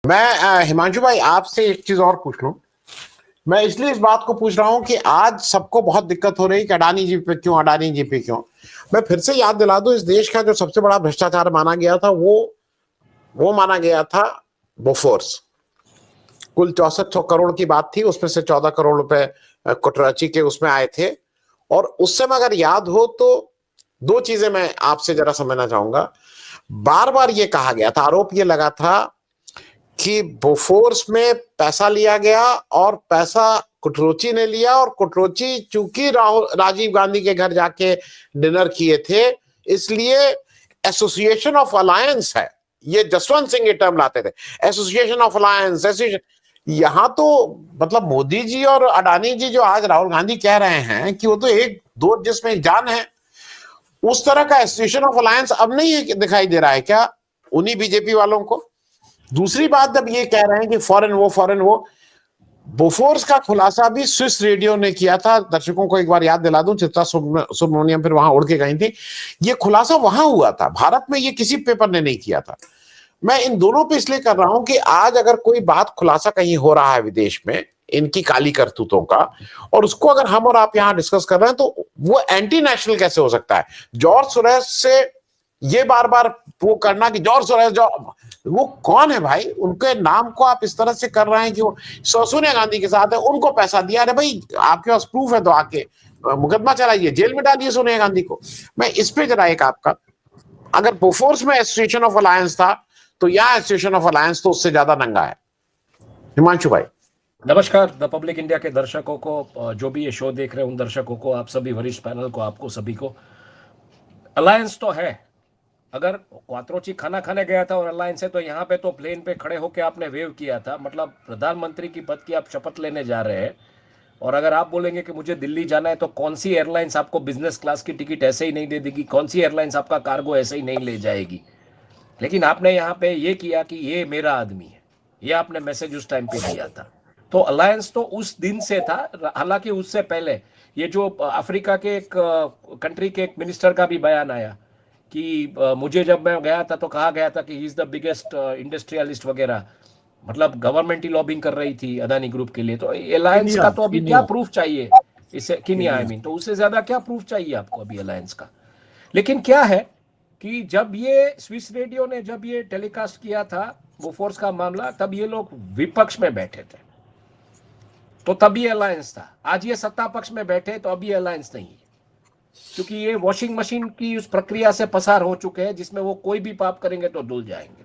मैं हिमांशु भाई आपसे एक चीज और पूछ लूं। मैं इसलिए इस बात को पूछ रहा हूं कि आज सबको बहुत दिक्कत हो रही है कि अडानी जी पे क्यों, अडानी जी पे क्यों। मैं फिर से याद दिला दूं, इस देश का जो सबसे बड़ा भ्रष्टाचार माना गया था वो माना गया था बोफोर्स। कुल 6400 करोड़ की बात थी, उसमें से 14 करोड़ रुपए कुटराची के उसमें आए थे। और उस समय अगर याद हो तो दो चीजें मैं आपसे जरा समझना चाहूंगा। बार बार ये कहा गया था, आरोप ये लगा था कि बोफोर्स में पैसा लिया गया और पैसा कुटरोची ने लिया, और कुटरोची चूंकि राजीव गांधी के घर जाके डिनर किए थे, इसलिए एसोसिएशन ऑफ अलायंस है। ये जसवंत सिंह ये टर्म लाते थे, एसोसिएशन ऑफ अलायंस, एसोसिएशन। यहां तो मतलब मोदी जी और अडानी जी जो आज राहुल गांधी कह रहे हैं कि वो तो एक दो जिसमें एक जान है, उस तरह का एसोसिएशन ऑफ अलायंस अब नहीं दिखाई दे रहा है क्या उन्हीं बीजेपी वालों को? दूसरी बात, जब ये कह रहे हैं कि फॉरेन वो बोफोर्स का खुलासा भी स्विस रेडियो ने किया था। दर्शकों को एक बार याद दिला दूं, चित्रा सुब्रमण्यम फिर वहां उड़ के गई थी। ये खुलासा वहां हुआ था, भारत में ये किसी पेपर ने नहीं किया था। मैं इन दोनों पे इसलिए कर रहा हूं कि आज अगर कोई बात खुलासा कहीं हो रहा है विदेश में इनकी काली करतूतों का, और उसको अगर हम और आप यहां डिस्कस कर रहे हैं, तो वो एंटी नेशनल कैसे हो सकता है? जॉर्ज सोरेस से ये बार बार वो करना कि जॉर्ज सोरेस, जो वो कौन है भाई? उनके नाम को आप इस तरह से कर रहे हैं कि वो सोनिया गांधी के साथ है, उनको पैसा दिया। अरे भाई, आपके पास प्रूफ है तो आके मुकदमा चलाइए, जेल में डालिए सोनिया गांधी को। मैं इस पे जरा एक आपका, अगर बोफोर्स में एसोसिएशन ऑफ अलायंस था तो यहाँ एसोसिएशन ऑफ अलायंस तो उससे ज्यादा नंगा है। हिमांशु भाई नमस्कार द पब्लिक इंडिया के दर्शकों को, जो भी ये शो देख रहे हैं उन दर्शकों को, आप सभी वरिष्ठ पैनल को, आपको सभी को। अलायंस तो है। अगर क्वात्रोची खाना खाने गया था और अलायंस है तो यहाँ पे तो प्लेन पे खड़े होकर आपने वेव किया था। मतलब प्रधानमंत्री की पद की आप शपथ लेने जा रहे हैं, और अगर आप बोलेंगे कि मुझे दिल्ली जाना है तो कौन सी एयरलाइंस आपको बिजनेस क्लास की टिकट ऐसे ही नहीं दे देगी, कौन सी एयरलाइंस आपका कार्गो ऐसे ही नहीं ले जाएगी। लेकिन आपने यहाँ पे ये किया कि ये मेरा आदमी है, ये आपने मैसेज उस टाइम पे दिया था। तो अलायंस तो उस दिन से था। हालांकि उससे पहले ये जो अफ्रीका के एक कंट्री के एक मिनिस्टर का भी बयान आया कि मुझे जब मैं गया था तो कहा गया था कि he is the biggest industrialist वगैरह। मतलब गवर्नमेंट ही लॉबिंग कर रही थी अदानी ग्रुप के लिए। तो अलायंस किनिया का तो अभी क्या किनिया प्रूफ चाहिए? इससे किनिया आई किनिया मीन, तो उससे ज्यादा क्या प्रूफ चाहिए आपको अभी अलायंस का? लेकिन क्या है कि जब ये स्विस रेडियो ने जब ये टेलीकास्ट किया था बोफोर्स का मामला, तब ये लोग विपक्ष में बैठे थे, तो तभी अलायंस था। आज ये सत्ता पक्ष में बैठे तो अभी अलायंस नहीं है, क्योंकि ये वॉशिंग मशीन की उस प्रक्रिया से पसार हो चुके हैं जिसमें वो कोई भी पाप करेंगे तो धुल जाएंगे।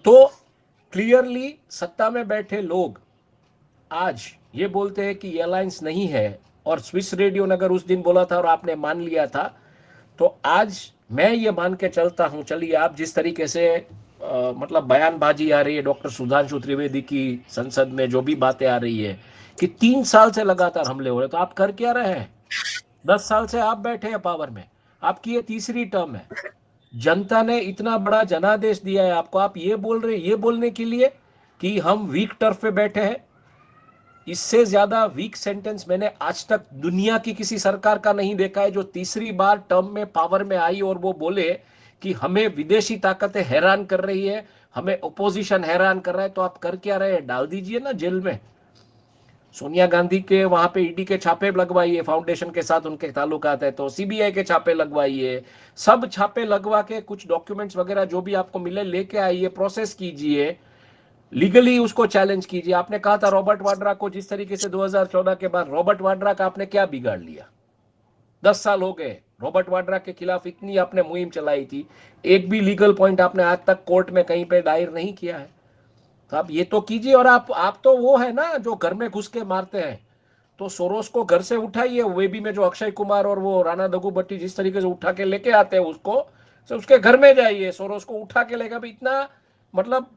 तो क्लियरली सत्ता में बैठे लोग आज ये बोलते हैं कि ये अलायंस नहीं है। और स्विस रेडियो ने अगर उस दिन बोला था और आपने मान लिया था, तो आज मैं ये मान के चलता हूं, चलिए आप जिस तरीके से मतलब बयानबाजी आ रही है डॉक्टर सुधांशु त्रिवेदी की, संसद में जो भी बातें आ रही है कि 3 साल से लगातार हमले हो रहे, तो आप कर क्या रहे हैं? 10 साल से आप बैठे हैं पावर में, आपकी ये तीसरी टर्म है। जनता ने इतना बड़ा जनादेश दिया है आपको, आप ये बोल रहे हैं ये बोलने के लिए कि हम वीक टर्फ पे बैठे हैं। इससे ज्यादा वीक सेंटेंस मैंने आज तक दुनिया की किसी सरकार का नहीं देखा है, जो तीसरी बार टर्म में पावर में आई और वो बोले कि हमें विदेशी ताकतें हैरान कर रही है, हमें ओपोजिशन हैरान कर रहा है। तो आप कर क्या रहे हैं? डाल दीजिए ना जेल में। सोनिया गांधी के वहां पे ईडी के छापे लगवाइए, फाउंडेशन के साथ उनके ताल्लुकात है तो सीबीआई के छापे लगवाइए, सब छापे लगवा के कुछ डॉक्यूमेंट्स वगैरह जो भी आपको मिले लेके आइए, प्रोसेस कीजिए, लीगली उसको चैलेंज कीजिए। आपने कहा था रॉबर्ट वाड्रा को, जिस तरीके से 2014 के बाद रॉबर्ट वाड्रा का आपने क्या बिगाड़ लिया? 10 साल हो गए, रॉबर्ट वाड्रा के खिलाफ इतनी आपने मुहिम चलाई थी, एक भी लीगल पॉइंट आपने आज तक कोर्ट में कहीं पे दायर नहीं किया है। तो आप ये तो कीजिए। और आप तो वो है ना जो घर में घुस के मारते हैं, तो सोरोस को घर से उठाइए, वे भी में जो अक्षय कुमार और वो राणा दग्गुबाती जिस तरीके से उठा के लेके आते हैं उसको, तो उसके घर में जाइए, सोरोस को उठा के लेगा भी। इतना मतलब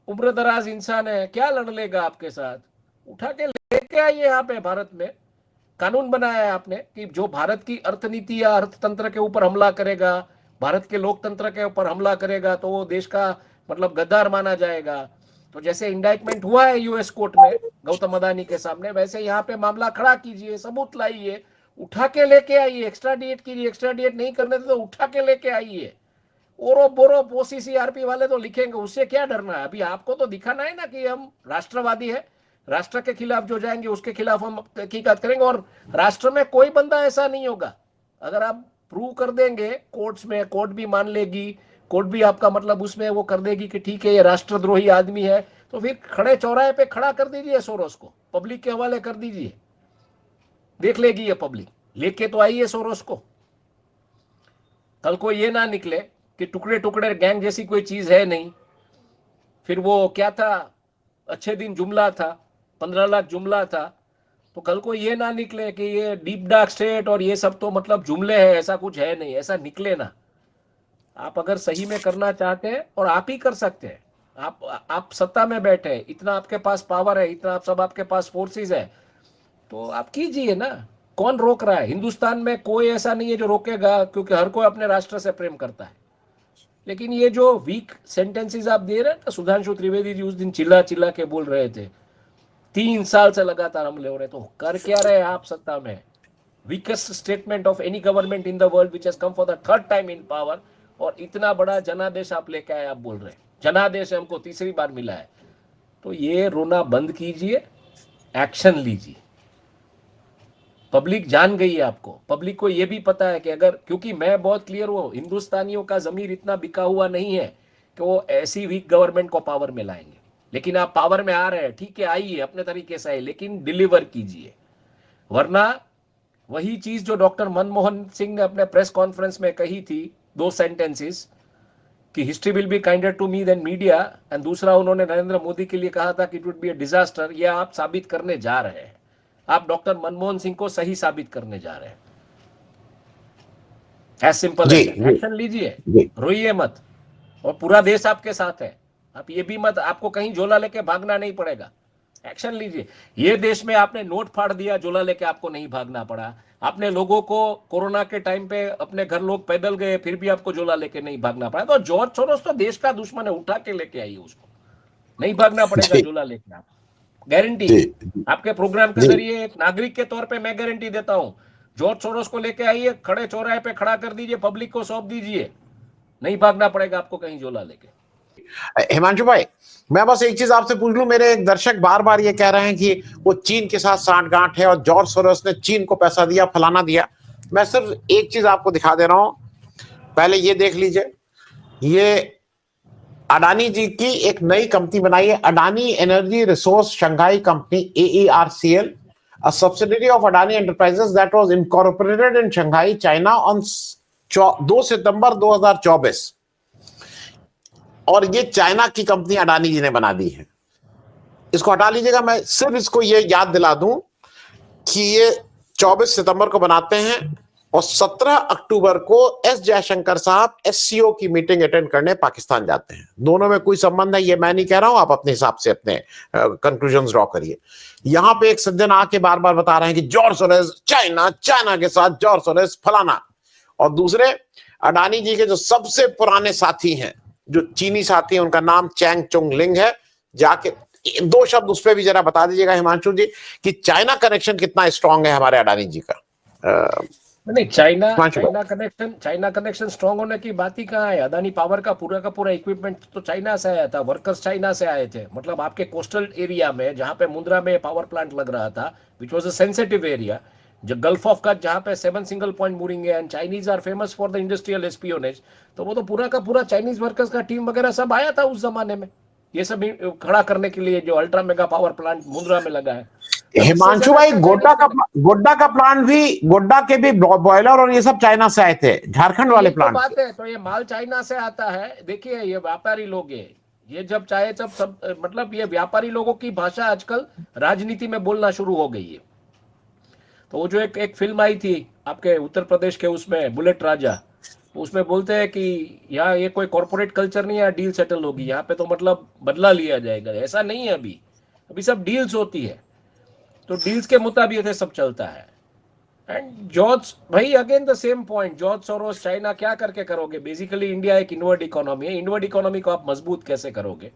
उम्र दराज इंसान है, क्या लड़ लेगा आपके साथ? उठा के लेके आइए यहाँ पे। भारत में कानून बनाया है आपने कि जो भारत की अर्थनीति या अर्थतंत्र के ऊपर हमला करेगा, भारत के लोकतंत्र के ऊपर हमला करेगा, तो वो देश का मतलब गद्दार माना जाएगा। तो जैसे इंडाइटमेंट हुआ है यूएस कोर्ट में गौतम अदानी के सामने, वैसे यहाँ पे मामला खड़ा कीजिए, सबूत लाइए, उठा के लेके आइए, एक्स्ट्राडिएट कीजिए। एक्स्ट्राडिएट नहीं करने तो उठा के लेके आइए, ओरो बोरो पोसी सीआरपी वाले तो लिखेंगे, उससे क्या डरना है? अभी आपको तो दिखाना है ना कि हम राष्ट्रवादी है, राष्ट्र के खिलाफ जो जाएंगे उसके खिलाफ हम तहकीकात करेंगे, और राष्ट्र में कोई बंदा ऐसा नहीं होगा। अगर आप प्रूव कर देंगे कोर्ट्स में, कोर्ट भी मान लेगी, कोर्ट भी आपका मतलब उसमें वो कर देगी कि ठीक है ये राष्ट्रद्रोही आदमी है, तो फिर खड़े चौराहे पे खड़ा कर दीजिए सोरोस को, पब्लिक के हवाले कर दीजिए, देख लेगी ये पब्लिक, लेके तो आई है सोरोस को। कल को ये ना निकले कि टुकड़े टुकड़े गैंग जैसी कोई चीज है नहीं, फिर वो क्या था, अच्छे दिन जुमला था, 15 लाख जुमला था, तो कल को ये ना निकले कि ये डीप डार्क स्टेट और ये सब तो मतलब जुमले हैं, ऐसा कुछ है नहीं, ऐसा निकले ना। आप अगर सही में करना चाहते हैं, और आप ही कर सकते हैं, आप सत्ता में बैठे हैं, इतना आपके पास पावर है, इतना आप सब आपके पास फोर्सेस है, तो आप कीजिए ना। कौन रोक रहा है? हिंदुस्तान में कोई ऐसा नहीं है जो रोकेगा, क्योंकि हर कोई अपने राष्ट्र से प्रेम करता है। लेकिन ये जो वीक सेंटेंसेस आप दे रहे हैं ना, सुधांशु त्रिवेदी जी उस दिन चिल्ला चिल्ला के बोल रहे थे 3 साल से लगातार हमले हो रहे, तो कर क्या रहे आप सत्ता में? Weakest statement of any government in the world which has come for the third time in power, और इतना बड़ा जनादेश आप लेके आए, आप बोल रहे हैं जनादेश हमको तीसरी बार मिला है। तो ये रोना बंद कीजिए, एक्शन लीजिए। पब्लिक जान गई है आपको, पब्लिक को ये भी पता है कि अगर, क्योंकि मैं बहुत क्लियर हूं, हिंदुस्तानियों का जमीर इतना बिका हुआ नहीं है कि वो ऐसी वीक गवर्नमेंट को पावर में लाएंगे। लेकिन आप पावर में आ रहे हैं, ठीक है, आइए अपने तरीके से आइए, लेकिन डिलीवर कीजिए। वरना वही चीज जो डॉक्टर मनमोहन सिंह ने अपने प्रेस कॉन्फ्रेंस में कही थी, 2 सेंटेंसेस, कि history will be kinder to me than media, and दूसरा उन्होंने नरेंद्र मोदी के लिए कहा था कि it would be a disaster, ये आप साबित करने जा रहे हैं। आप डॉक्टर मनमोहन सिंह को सही साबित करने जा रहे हैं। एज सिंपल जी एज, एक्शन लीजिए, जी रोइए मत, और पूरा देश आपके साथ है। आप ये भी मत, आपको कहीं झोला लेके भागना नहीं पड़ेगा, एक्शन लीजिए। ये देश में आपने नोट फाड़ दिया, झोला लेके आपको नहीं भागना पड़ा। आपने लोगों को कोरोना के टाइम पे अपने घर लोग पैदल गए, फिर भी आपको झोला लेके नहीं भागना पड़ा। तो जॉर्ज सोरोस तो देश का दुश्मन है, उठा के लेके आइए उसको, नहीं भागना पड़ेगा जी झोला लेके। आप गारंटी जी आपके प्रोग्राम के जी जरिए एक नागरिक के तौर पे मैं गारंटी देता हूं, जॉर्ज सोरोस को लेके आइए, खड़े चौराहे पे खड़ा कर दीजिए, पब्लिक को सौंप दीजिए, नहीं भागना पड़ेगा आपको कहीं झोला लेके। हिमांशु भाई, मैं बस एक चीज आपसे पूछ लूं, मेरे एक दर्शक बार बार ये कह रहे हैं कि वो चीन के साथ सांठगांठ है और जॉर्ज सोरोस ने चीन को पैसा दिया, फलाना दिया। मैं सिर्फ एक चीज आपको दिखा दे रहा हूं, पहले ये देख लीजिए। ये अडानी जी की एक नई कंपनी बनाई है, Adani energy resource Shanghai company, AERCL, a subsidiary of Adani Enterprises that was incorporated in Shanghai, China on 2 सितंबर 2024। और ये चाइना की कंपनी अडानी जी ने बना दी है। इसको हटा लीजिएगा, मैं सिर्फ इसको ये याद दिला दूं कि ये 24 सितंबर को बनाते हैं और 17 अक्टूबर को एस जयशंकर साहब SCO की मीटिंग अटेंड करने पाकिस्तान जाते हैं। दोनों में कोई संबंध है ये मैं नहीं कह रहा हूं, आप अपने हिसाब से अपने कंक्लूजन्स ड्रॉ करिए। यहां पे एक सज्जन आके बार बार बता रहे हैं कि जॉर्ज सोरोस चाइना के साथ जॉर्ज सोरोस फलाना, और दूसरे अडानी जी के जो सबसे पुराने साथी हैं, जो चीनी साथी हैं, उनका नाम चैंग चुंग लिंग है। जाके 2 शब्द उस पर भी जरा बता दीजिएगा हिमांशु जी कि चाइना कनेक्शन कितना स्ट्रांग है हमारे अडानी जी का। नहीं, चाइना कनेक्शन स्ट्रांग होने की बात ही कहाँ है? अदानी पावर का पूरा इक्विपमेंट तो चाइना से आया था, वर्कर्स चाइना से आए थे। मतलब आपके कोस्टल एरिया में, जहाँ पे मुंद्रा में पावर प्लांट लग रहा था, which was a sensitive area, जो गल्फ ऑफ कच्छ, जहाँ पे 7 सिंगल पॉइंट मूरिंग है, and Chinese are famous for the industrial espionage, तो वो तो पूरा का पूरा चाइनीज वर्कर्स का टीम वगैरह सब आया था उस जमाने में, ये सब खड़ा करने के लिए, जो ultra mega power plant Mundra में लगा है। हिमांशु भाई, गोड्डा का प्लांट भी, गोड्डा के भी बॉयलर और ये सब चाइना से आए थे, झारखंड वाले प्लांट तो बात है, तो ये माल चाइना से आता है। देखिए, ये व्यापारी लोग हैं, ये जब चाहे तब सब, मतलब ये व्यापारी लोगों की भाषा आजकल राजनीति में बोलना शुरू हो गई है। तो वो जो एक फिल्म आई थी आपके उत्तर प्रदेश के, उसमें बुलेट राजा, उसमें बोलते हैं कि यहाँ ये कोई कॉर्पोरेट कल्चर नहीं है, डील सेटल होगी यहाँ पे, तो मतलब बदला लिया जाएगा। ऐसा नहीं है, अभी सब डील्स होती है, तो डील्स के मुताबिक ये सब चलता है। एंड जॉर्ज भाई, again the same point, George Soros China क्या करके करोगे? बेसिकली इंडिया एक इनवर्ड इकोनॉमी है, इनवर्ड इकोनॉमी को आप मजबूत कैसे करोगे?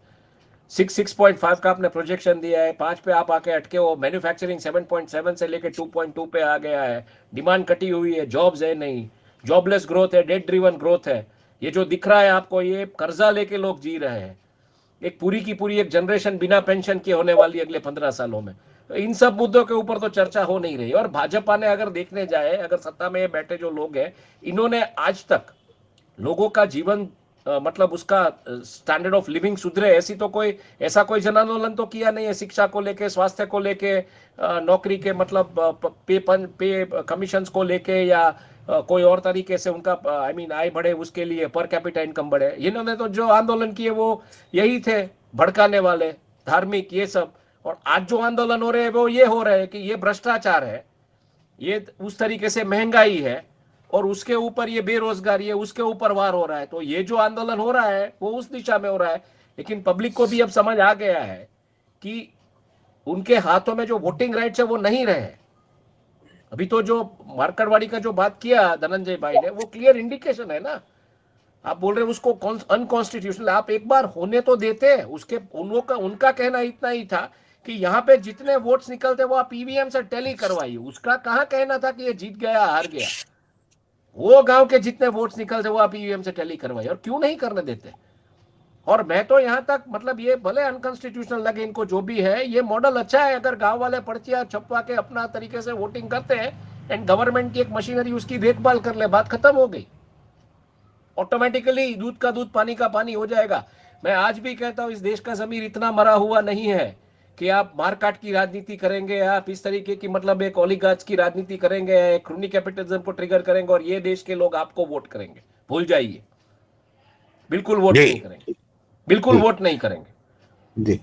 6.5 का आपने प्रोजेक्शन दिया है, 5 पे आप आके अटके हो। मैन्युफैक्चरिंग 7.7 से लेके 2.2 पे आ गया है, डिमांड कटी हुई है, जॉब्स है नहीं, जॉबलेस ग्रोथ है, डेट ड्रिवन ग्रोथ है। ये जो दिख रहा है आपको, ये कर्जा लेके लोग जी रहे हैं, एक पूरी की पूरी एक जनरेशन बिना पेंशन के होने वाली अगले 15 सालों में। तो इन सब मुद्दों के ऊपर तो चर्चा हो नहीं रही। और भाजपा ने अगर देखने जाए, अगर सत्ता में बैठे जो लोग हैं, इन्होंने आज तक लोगों का जीवन मतलब उसका स्टैंडर्ड ऑफ लिविंग सुधरे ऐसा कोई जन आंदोलन तो किया नहीं है। शिक्षा को लेके, स्वास्थ्य को लेके, नौकरी के मतलब पे कमीशंस को लेके, या कोई और तरीके से उनका आई मीन आय बढ़े, उसके लिए पर कैपिटा इनकम बढ़े। इन्होंने तो जो आंदोलन किए वो यही थे, भड़काने वाले, धार्मिक, ये सब। और आज जो आंदोलन हो रहे हैं वो ये हो रहे हैं कि ये भ्रष्टाचार है, ये उस तरीके से महंगाई है, और उसके ऊपर ये बेरोजगारी है, उसके ऊपर वार हो रहा है। तो ये जो आंदोलन हो रहा है वो उस दिशा में हो रहा है। लेकिन पब्लिक को भी अब समझ आ गया है कि उनके हाथों में जो वोटिंग राइट्स है वो नहीं रहे। अभी तो जो मार्करवाड़ी का जो बात किया धनंजय भाई ने, वो क्लियर इंडिकेशन है ना। आप बोल रहे हैं उसको अनकॉन्स्टिट्यूशनल, आप एक बार होने तो देते। उसके उनका कहना इतना ही था कि यहाँ पे जितने वोट्स निकलते वो आप ईवीएम से टैली करवाइए। उसका कहाँ कहना था कि ये जीत गया हार गया। वो गांव के जितने वोट्स निकलते वो आप ईवीएम से टैली करवाइए, और क्यों नहीं करने देते। और मैं तो यहाँ तक मतलब ये भले अनकॉन्स्टिट्यूशनल लगे इनको जो भी है, ये मॉडल अच्छा है। अगर गांव वाले पर्चियां छपवा के अपना तरीके से वोटिंग करते हैं एंड गवर्नमेंट की एक मशीनरी उसकी देखभाल कर ले, बात खत्म हो गई। ऑटोमेटिकली दूध का दूध, पानी का पानी हो जाएगा। मैं आज भी कहता हूं इस देश का जमीर इतना मरा हुआ नहीं है कि आप मारकाट की राजनीति करेंगे, आप इस तरीके की मतलब एक ओलिगार्च की राजनीति करेंगे, एक क्रूनी कैपिटलिज्म को ट्रिगर करेंगे और ये देश के लोग आपको वोट करेंगे। भूल जाइए, बिल्कुल वोट जी नहीं करेंगे, बिल्कुल जी वोट नहीं करेंगे। जी।